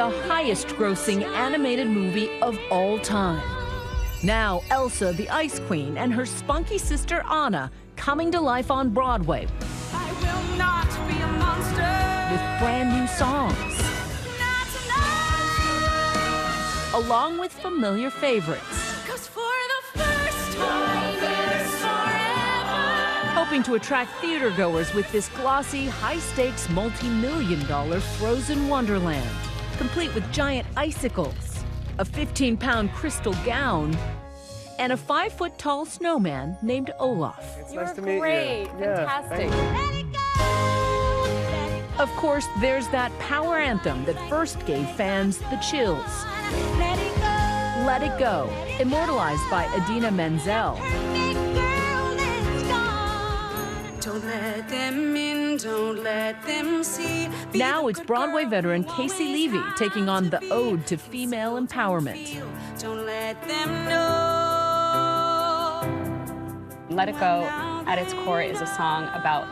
the highest-grossing animated movie of all time. Now, Elsa, the Ice Queen, and her spunky sister Anna coming to life on Broadway I will not be a monster. with brand new songs, Not tonight. along with familiar favorites, 'Cause for the first time in forever. hoping to attract theatergoers with this glossy, high-stakes, multi-million-dollar frozen wonderland, complete with giant icicles, a 15-pound crystal gown, and a 5-foot-tall snowman named Olaf. It's You nice were to meet great. you. Yeah, Fantastic. thank you. Let it go. Let it Of course, there's that power anthem that first gave fans the chills. Let it go. Let It Go, immortalized by Idina Menzel. Perfect girl is gone. Don't let them in, don't let them see. Be Now the it's good Broadway girl veteran you Casey always Levy had taking on the be. ode to female empowerment. Don't let them know. Let It Go, at its core, is a song about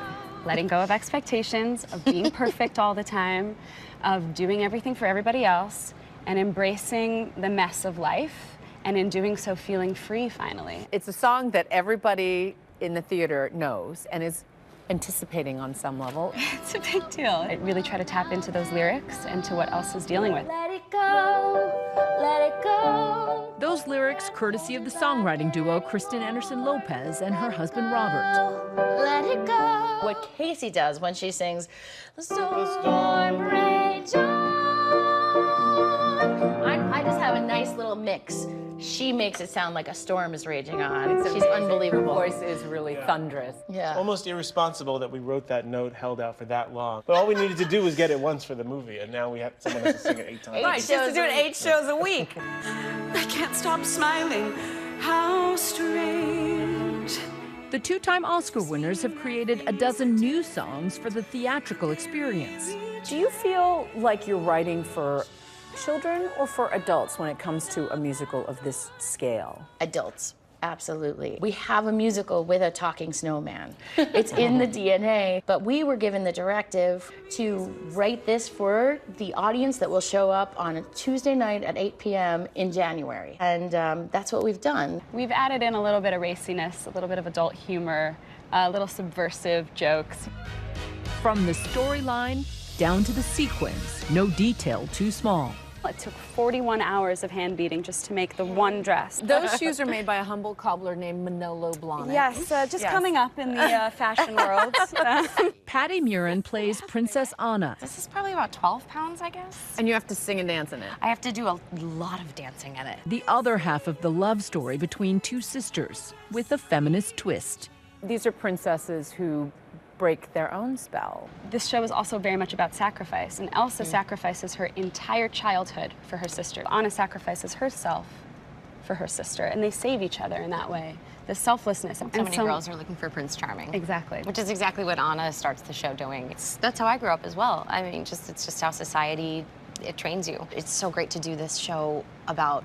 letting go of expectations, of being perfect all the time, of doing everything for everybody else, and embracing the mess of life, and in doing so, feeling free finally. It's a song that everybody in the theater knows and is anticipating on some level. It's a big deal. I really try to tap into those lyrics and to what Elsa's dealing with. Let it go, let it go. Those lyrics courtesy of the songwriting duo Kristen Anderson Lopez and her husband Robert. Let it go. What Casey does when she sings, "The storm Rage on. I just have a nice little mix. She makes it sound like a storm is raging on. She's Her unbelievable. voice is really thunderous. Yeah. Almost irresponsible that we wrote that note held out for that long. But all we needed to do was get it once for the movie, and now we have someone has to sing it 8 times. Right, just to do it 8 shows a week. I can't stop smiling. How strange. The two-time Oscar winners have created a dozen new songs for the theatrical experience. Do you feel like you're writing for children or for adults when it comes to a musical of this scale? Adults, absolutely. We have a musical with a talking snowman. It's in the DNA, but we were given the directive to write this for the audience that will show up on a Tuesday night at 8 p.m. in January. And that's what we've done. We've added in a little bit of raciness, a little bit of adult humor, a little subversive jokes. From the storyline down to the sequins, no detail too small. It took 41 hours of hand beating just to make the one dress. Those shoes are made by a humble cobbler named Manolo Blahnik. Yes, just Yes. coming up in the fashion world. Patty Murin plays Princess Anna. This is probably about 12 pounds, I guess. And you have to sing and dance in it. I have to do a lot of dancing in it. The other half of the love story between two sisters with a feminist twist. These are princesses who break their own spell. This show is also very much about sacrifice, and Elsa sacrifices her entire childhood for her sister. Anna sacrifices herself for her sister, and they save each other in that way. The selflessness. So many girls are looking for Prince Charming. Exactly. Which is exactly what Anna starts the show doing. That's how I grew up as well. I mean, it's just how society, it trains you. It's so great to do this show about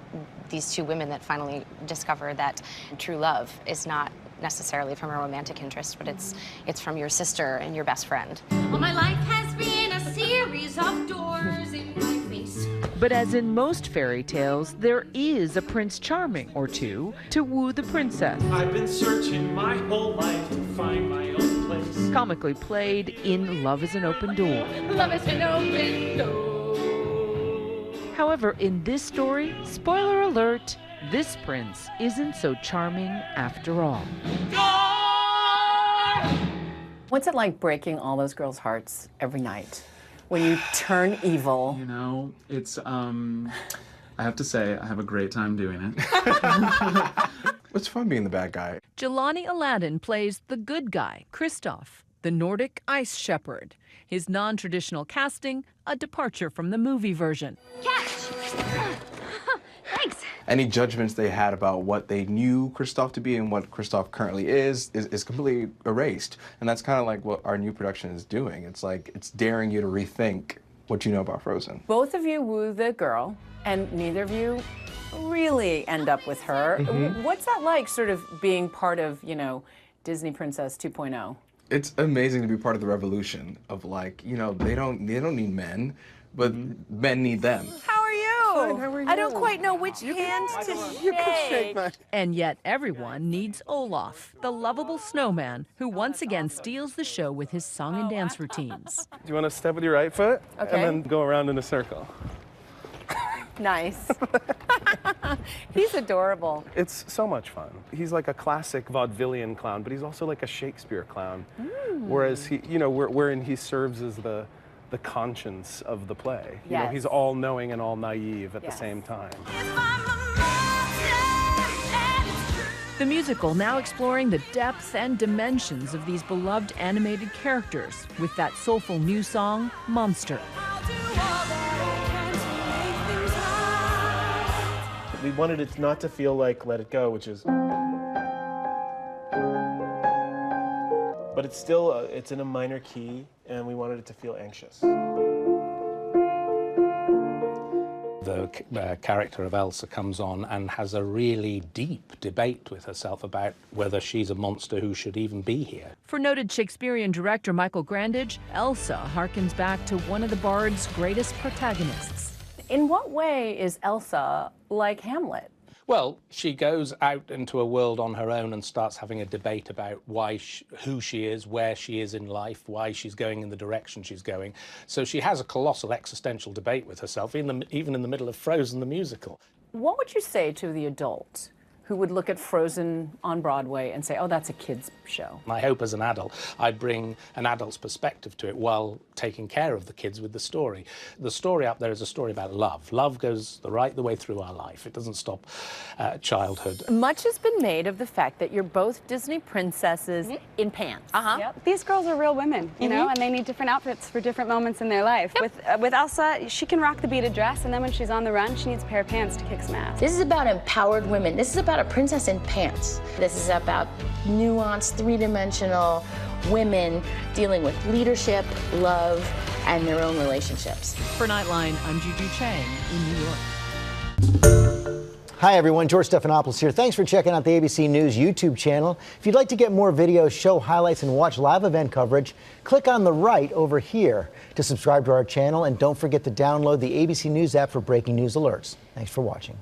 these two women that finally discover that true love is not necessarily from a romantic interest, but it's from your sister and your best friend. Well, my life has been a series of doors in my face. But as in most fairy tales, there is a Prince Charming or two to woo the princess. I've been searching my whole life to find my own place. Comically played in Love is an Open Door. Love is an open door. However, in this story, spoiler alert, this prince isn't so charming after all. What's it like breaking all those girls' hearts every night when you turn evil? You know, it's, I have to say, I have a great time doing it. It's fun being the bad guy. Jelani Aladdin plays the good guy, Kristoff, the Nordic ice shepherd. His non-traditional casting, a departure from the movie version. Catch! Thanks. Any judgments they had about what they knew Kristoff to be and what Kristoff currently is completely erased. And that's kind of like what our new production is doing. It's like, it's daring you to rethink what you know about Frozen. Both of you woo the girl, and neither of you really end up with her. What's that like, sort of being part of, you know, Disney Princess 2.0? It's amazing to be part of the revolution of, like, you know, they don't need men, but men need them. How are you? Fine, how are you? I don't quite know which hand to shake. You can shake mine. And yet everyone needs Olaf, the lovable snowman who once again steals the show with his song and dance routines. Do you want to step with your right foot? Okay. And then go around in a circle. Nice. He's adorable. It's so much fun. He's like a classic vaudevillian clown, but he's also like a Shakespeare clown. Whereas he, you know, wherein he serves as the conscience of the play. You know, Yes. he's all knowing and all naive at Yes. the same time. The musical now exploring the depth and dimensions of these beloved animated characters with that soulful new song, Monster. We wanted it not to feel like Let It Go, which is... But it's still, it's in a minor key, and we wanted it to feel anxious. The character of Elsa comes on and has a really deep debate with herself about whether she's a monster who should even be here. For noted Shakespearean director Michael Grandage, Elsa harkens back to one of the Bard's greatest protagonists. In what way is Elsa like Hamlet? Well, she goes out into a world on her own and starts having a debate about who she is, where she is in life, why she's going in the direction she's going. So she has a colossal existential debate with herself, even in the middle of Frozen the musical. What would you say to the adult who would look at Frozen on Broadway and say, oh, that's a kid's show? I hope as an adult, I bring an adult's perspective to it while taking care of the kids with the story. The story up there is a story about love. Love goes the way through our life. It doesn't stop childhood. Much has been made of the fact that you're both Disney princesses in pants. Yep. These girls are real women, you know, and they need different outfits for different moments in their life. With Elsa, she can rock the beaded dress, and then when she's on the run, she needs a pair of pants to kick some ass. This is about empowered women. This is about a princess in pants. This is about nuanced, three-dimensional women dealing with leadership, love, and their own relationships. For Nightline, I'm Juju Chang in New York. Hi everyone, George Stephanopoulos here. Thanks for checking out the ABC News YouTube channel. If you'd like to get more videos, show highlights, and watch live event coverage, click on the right over here to subscribe to our channel, and don't forget to download the ABC News app for breaking news alerts. Thanks for watching.